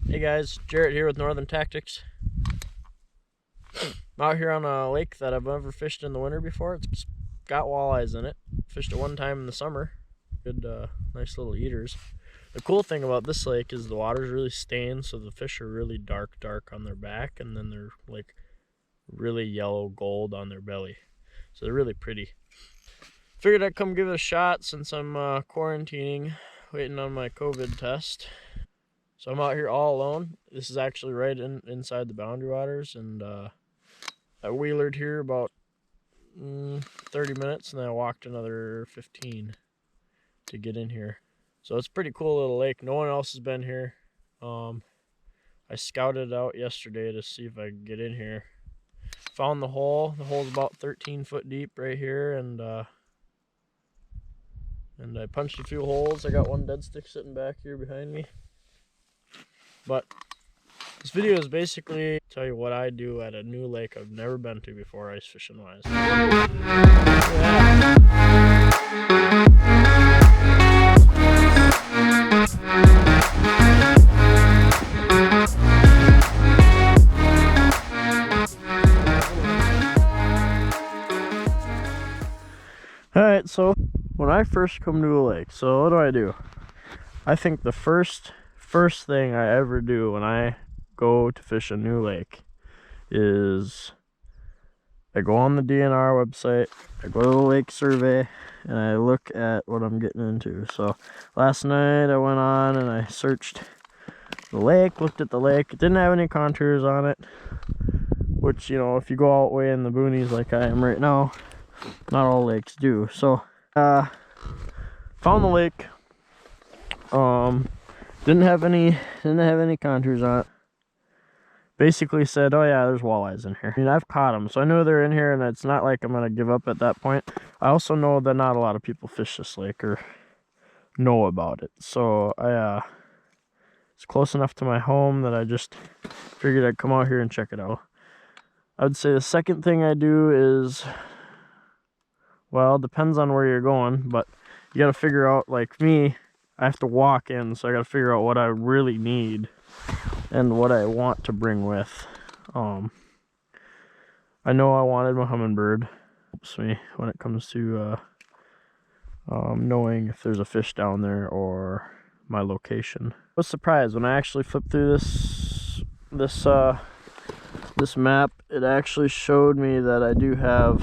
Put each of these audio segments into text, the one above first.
Hey guys, Jarrett here with Northern Tactics. I'm out here on a lake that I've never fished in the winter before. It's got walleyes in it. Fished it one time in the summer. Good, nice little eaters. The cool thing about this lake is the water's really stained, so the fish are really dark on their back, and then they're like really yellow gold on their belly. So they're really pretty. Figured I'd come give it a shot since I'm quarantining, waiting on my COVID test. So I'm out here all alone. This is actually right inside the boundary waters, and I wheelered here about 30 minutes, and then I walked another 15 to get in here. So it's a pretty cool little lake. No one else has been here. I scouted out yesterday to see if I could get in here. Found the hole. The hole's about 13 foot deep right here, and I punched a few holes. I got one dead stick sitting back here behind me. But this video is basically tell you what I do at a new lake I've never been to before, ice fishing wise. Alright, so when I first come to a lake, so what do? I think the first thing I ever do when I go to fish a new lake is I go on the DNR website, I go to the lake survey, and I look at what I'm getting into. So last night I went on and I searched the lake, looked at the lake. It didn't have any contours on it, which, you know, if you go out way in the boonies like I am right now, not all lakes do. So found the lake. Didn't have any contours on it. Basically said, oh yeah, there's walleyes in here. I mean, I've caught them, so I know they're in here, and it's not like I'm gonna give up at that point. I also know that not a lot of people fish this lake or know about it, so it's close enough to my home that I just figured I'd come out here and check it out. I would say the second thing I do is, well, it depends on where you're going, but you gotta figure out, like me, I have to walk in, so I gotta figure out what I really need and what I want to bring with. I know I wanted my hummingbird. Helps me when it comes to knowing if there's a fish down there or my location. I was surprised when I actually flipped through this map. It actually showed me that I do have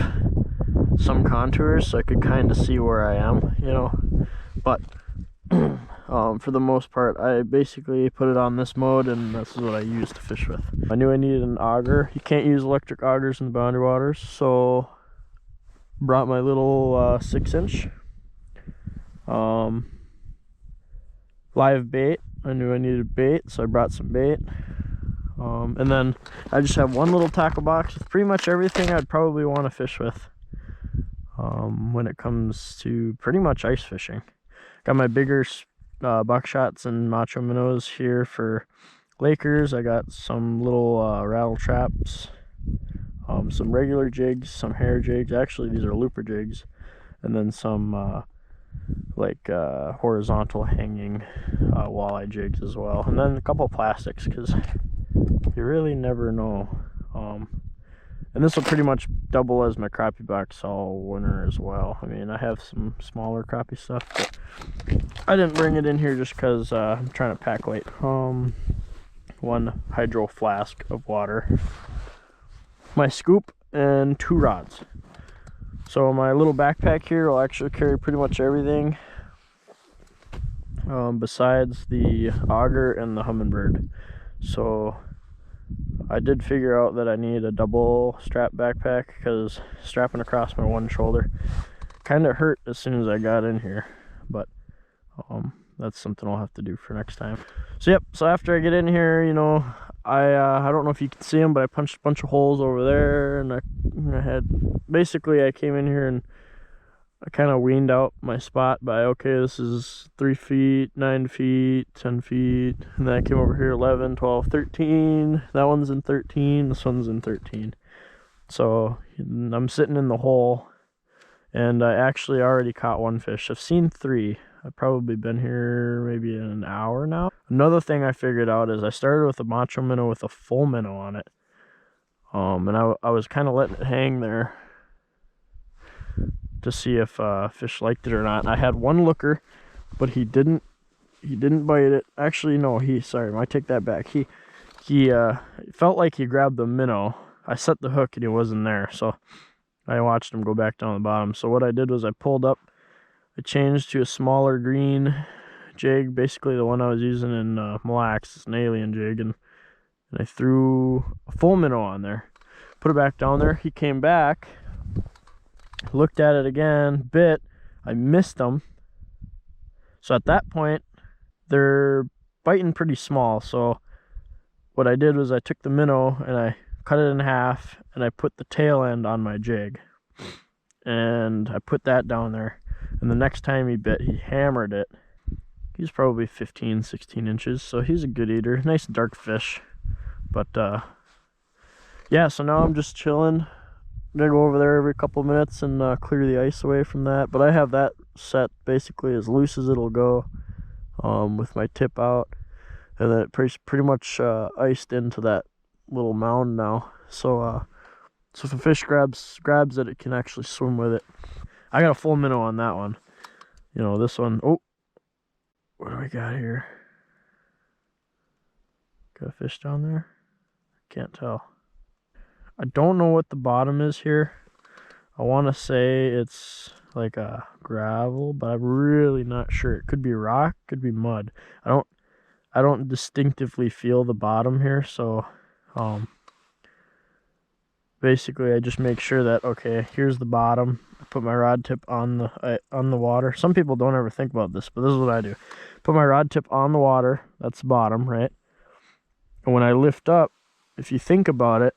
some contours, so I could kind of see where I am, you know. But for the most part, I basically put it on this mode, and this is what I use to fish with. I knew I needed an auger. You can't use electric augers in the boundary waters, so brought my little 6-inch live bait. I knew I needed bait, so I brought some bait. And then I just have one little tackle box with pretty much everything I'd probably want to fish with when it comes to pretty much ice fishing. Got my bigger buckshots and macho minnows here for Lakers. I got some little rattle traps, some regular jigs, some hair jigs. Actually, these are looper jigs, and then some horizontal hanging walleye jigs as well, and then a couple of plastics because you really never know. And this will pretty much double as my crappie box all winter as well. I mean, I have some smaller crappie stuff, but I didn't bring it in here just because I'm trying to pack light. One hydro flask of water, my scoop, and 2 rods. So my little backpack here will actually carry pretty much everything besides the auger and the hummingbird. So I did figure out that I need a double strap backpack because strapping across my one shoulder kind of hurt as soon as I got in here, but that's something I'll have to do for next time. So yep, so after I get in here, you know, I don't know if you can see them, but I punched a bunch of holes over there, and I came in here and I kind of weaned out my spot by, okay, this is 3 feet, 9 feet, 10 feet, and then I came over here 11, 12, 13, that one's in 13, this one's in 13. So I'm sitting in the hole, and I actually already caught one fish. I've seen 3. I've probably been here maybe an hour now. Another thing I figured out is I started with a macho minnow with a full minnow on it. And I was kind of letting it hang there to see if fish liked it or not. I had one looker, but he didn't bite it. Actually, no, sorry, I take that back. He felt like he grabbed the minnow. I set the hook and he wasn't there, so I watched him go back down the bottom. So what I did was I pulled up, I changed to a smaller green jig, basically the one I was using in Mille Lacs. It's an alien jig, and I threw a full minnow on there. Put it back down there. He came back, looked at it again, bit. I missed him. So at that point, they're biting pretty small. So what I did was I took the minnow and I cut it in half and I put the tail end on my jig. And I put that down there. And the next time he bit, he hammered it. He's probably 15, 16 inches. So he's a good eater. Nice dark fish. But yeah, so now I'm just chilling. I'm gonna go over there every couple minutes and clear the ice away from that. But I have that set basically as loose as it'll go, with my tip out, and then it pretty much iced into that little mound now. So so if a fish grabs it, it can actually swim with it. I got a full minnow on that one. You know, this one. Oh, what do we got here? Got a fish down there? Can't tell. I don't know what the bottom is here. I want to say it's like a gravel, but I'm really not sure. It could be rock, could be mud. I don't distinctively feel the bottom here, so basically I just make sure that, okay, here's the bottom. I put my rod tip on the water. Some people don't ever think about this, but this is what I do. Put my rod tip on the water. That's the bottom, right? And when I lift up, if you think about it,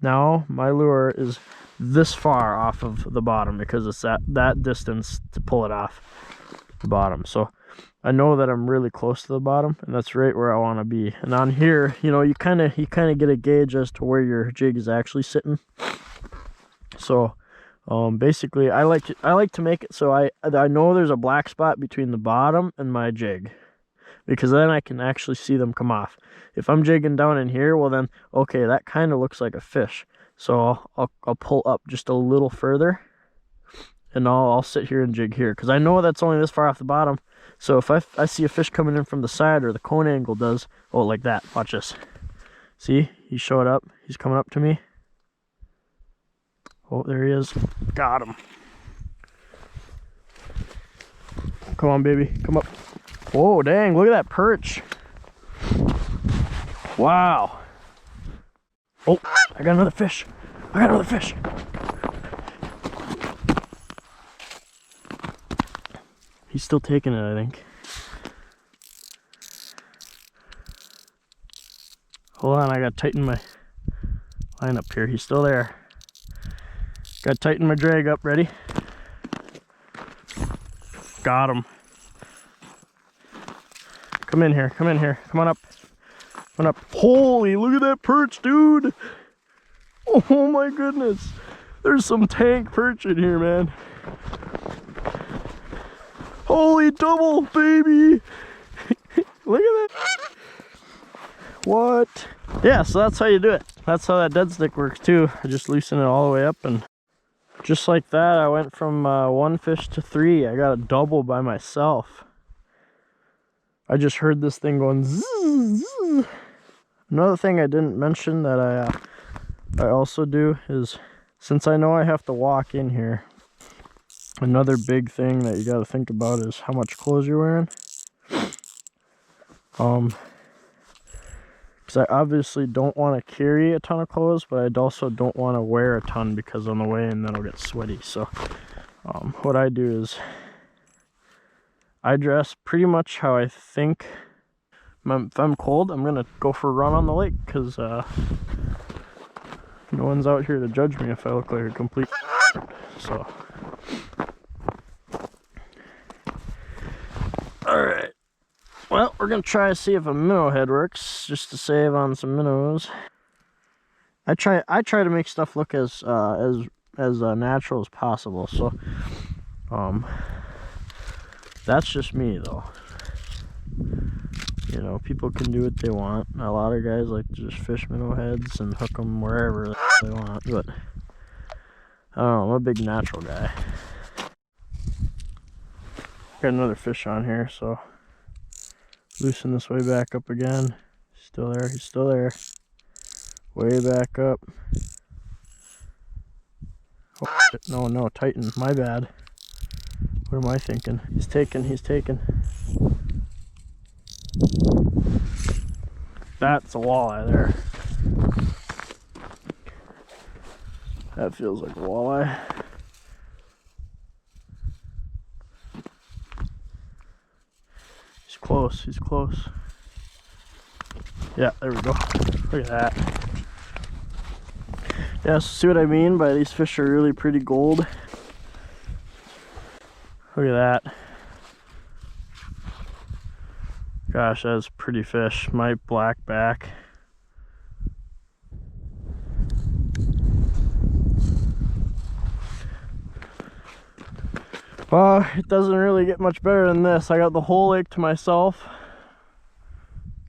now my lure is this far off of the bottom because it's that distance to pull it off the bottom. So I know that I'm really close to the bottom, and that's right where I want to be. And on here, you know, you kind of get a gauge as to where your jig is actually sitting. So basically I like to make it so I know there's a black spot between the bottom and my jig, because then I can actually see them come off. If I'm jigging down in here, well then, okay, that kind of looks like a fish. So I'll pull up just a little further, and I'll sit here and jig here, because I know that's only this far off the bottom. So if I see a fish coming in from the side, or the cone angle does, oh, like that, watch this. See, he showed up, he's coming up to me. Oh, there he is, got him. Come on, baby, come up. Whoa, dang, look at that perch. Wow. Oh, I got another fish. He's still taking it, I think. Hold on, I gotta tighten my line up here. He's still there. Gotta tighten my drag up, ready? Got him. Come in here, come on up. Come on up. Holy, look at that perch, dude. Oh my goodness. There's some tank perch in here, man. Holy double, baby. Look at that. What? Yeah, so that's how you do it. That's how that dead stick works too. I just loosen it all the way up, and just like that, I went from 1 fish to 3. I got a double by myself. I just heard this thing going zzz, zzz. Another thing I didn't mention that I also do is, since I know I have to walk in here, another big thing that you got to think about is how much clothes you're wearing. Because I obviously don't want to carry a ton of clothes, but I also don't want to wear a ton, because on the way in then I'll get sweaty. So what I do is I dress pretty much how I think. If I'm cold, I'm gonna go for a run on the lake, because no one's out here to judge me if I look like a complete so. Alright, well, we're gonna try to see if a minnow head works, just to save on some minnows. I try to make stuff look as natural as possible. So That's just me though. You know, people can do what they want. A lot of guys like to just fish minnow heads and hook them wherever they want, but I don't know, I'm a big natural guy. Got another fish on here, so loosen this way back up again. Still there, he's still there. Way back up. Oh, shit. No, tighten, my bad. What am I thinking? He's taken. That's a walleye there. That feels like a walleye. He's close. Yeah, there we go. Look at that. Yeah, so see what I mean by these fish are really pretty gold. Look at that. Gosh, that's a pretty fish. My black back. Well, it doesn't really get much better than this. I got the whole lake to myself.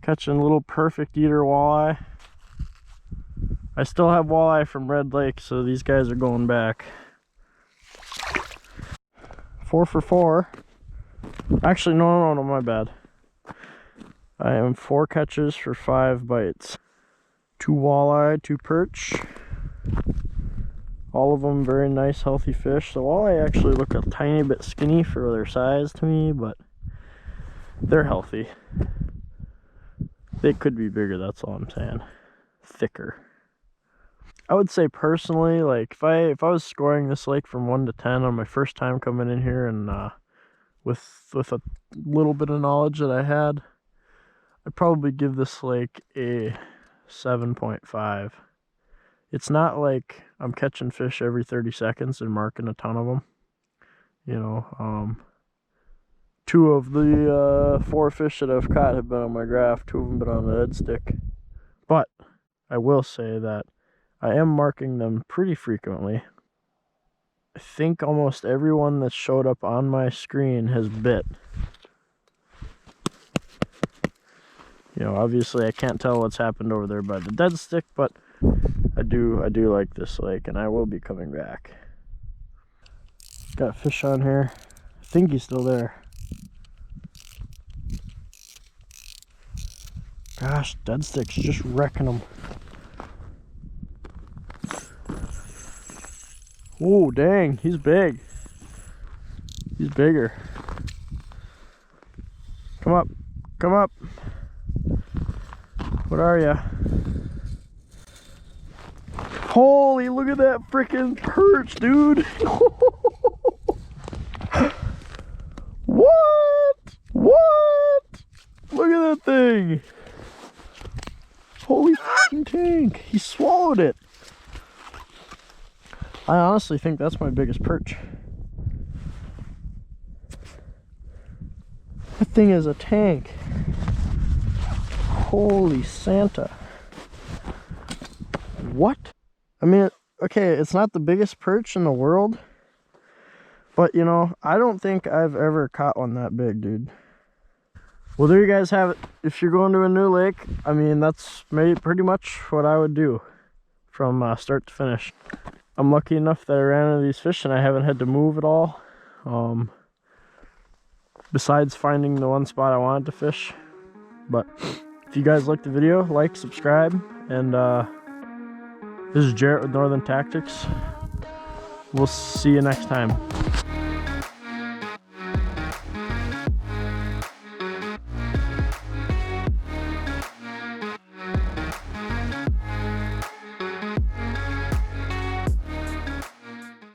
Catching a little perfect eater walleye. I still have walleye from Red Lake, so these guys are going back. 4 for 4. Actually, no, my bad. I am 4 catches for 5 bites. 2 walleye, 2 perch. All of them very nice, healthy fish. The walleye actually look a tiny bit skinny for their size to me, but they're healthy. They could be bigger, that's all I'm saying. Thicker. I would say personally, like if I was scoring this lake from 1 to 10 on my first time coming in here, and with a little bit of knowledge that I had, I'd probably give this lake a 7.5. It's not like I'm catching fish every 30 seconds and marking a ton of them. You know, 2 of the 4 fish that I've caught have been on my graph. 2 of them been on the head stick. But I will say that I am marking them pretty frequently. I think almost everyone that showed up on my screen has bit. You know, obviously I can't tell what's happened over there by the dead stick, but I do like this lake, and I will be coming back. Got fish on here. I think he's still there. Gosh, dead stick's just wrecking them. Oh, dang, he's big. He's bigger. Come up, come up. What are ya? Holy, look at that freaking perch, dude. What? Look at that thing. Holy fucking tank. He swallowed it. I honestly think that's my biggest perch. That thing is a tank. Holy Santa. What? I mean, okay, it's not the biggest perch in the world, but you know, I don't think I've ever caught one that big, dude. Well, there you guys have it. If you're going to a new lake, I mean, that's pretty much what I would do from start to finish. I'm lucky enough that I ran into these fish and I haven't had to move at all. Besides finding the one spot I wanted to fish. But if you guys liked the video, like, subscribe, and this is Jarrett with Northern Tactics. We'll see you next time.